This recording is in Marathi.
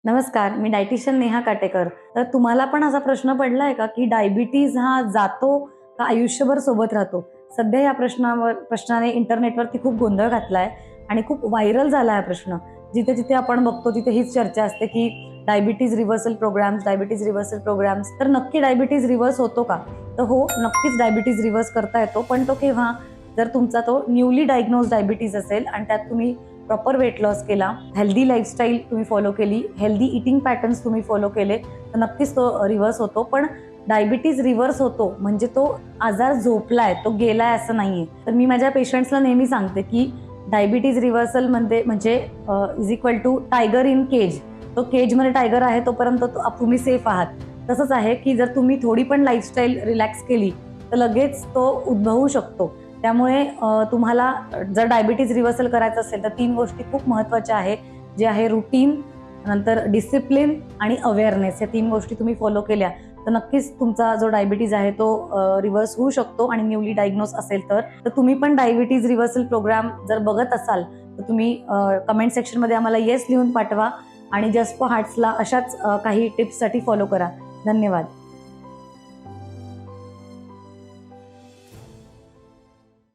नमस्कार, मी डायटिशियन नेहा काटेकर. तर तुम्हाला पण असा प्रश्न पडलाय का, की डायबिटीज हा जातो का आयुष्यभर सोबत राहतो? सध्या या प्रश्नाने इंटरनेटवरती खूप गोंधळ घातलाय आणि खूप व्हायरल झाला हा प्रश्न. जिथे-जिथे आपण बघतो तिथे हीच चर्चा असते, की diabetes reversal programmes, diabetes reversal programmes. तर नक्की डायबिटीज रिव्हर्स होतो का? तर हो, नक्कीच डायबिटीज रिव्हर्स करता येतो. पण तो केव्हा? जर तुमचा तो न्यूली डायग्नोज डायबिटीज असेल आणि त्यात तुम्ही प्रॉपर वेट लॉस केला, हेल्दी लाईफस्टाईल तुम्ही फॉलो केली, हेल्दी इटिंग पॅटर्न्स तुम्ही फॉलो केले, तर नक्कीच तो रिव्हर्स होतो. पण डायबिटीज रिव्हर्स होतो म्हणजे तो आजार झोपलाय, तो गेलाय असं नाहीये. तर मी माझ्या पेशंट्सला नेहमी सांगते, की डायबिटीज रिव्हर्सल म्हणजे is equal to tiger in cage. तो केजमध्ये टायगर आहे तोपर्यंत तुम्ही सेफ आहात. तसंच आहे, की जर तुम्ही थोडी पण लाईफस्टाईल रिलॅक्स केली, तर लगेच तो उद्भवू शकतो. त्यामुळे तुम्हाला जर डायबिटीज रिव्हर्सल करायचं असेल तर 3 गोष्टी खूप महत्त्वाच्या आहेत. जे आहे रुटीन, नंतर डिसिप्लिन आणि अवेअरनेस. या 3 गोष्टी तुम्ही फॉलो केल्या तर नक्कीच तुमचा जो डायबिटीज आहे तो रिव्हर्स होऊ शकतो आणि न्यूली डायग्नोज असेल तर. तर तुम्ही पण डायबिटीज रिव्हर्सल प्रोग्राम जर बघत असाल तर तुम्ही कमेंट सेक्शनमध्ये आम्हाला येस लिहून पाठवा आणि जस्ट फॉर हार्ट्सला अशाच काही टिप्ससाठी फॉलो करा. धन्यवाद.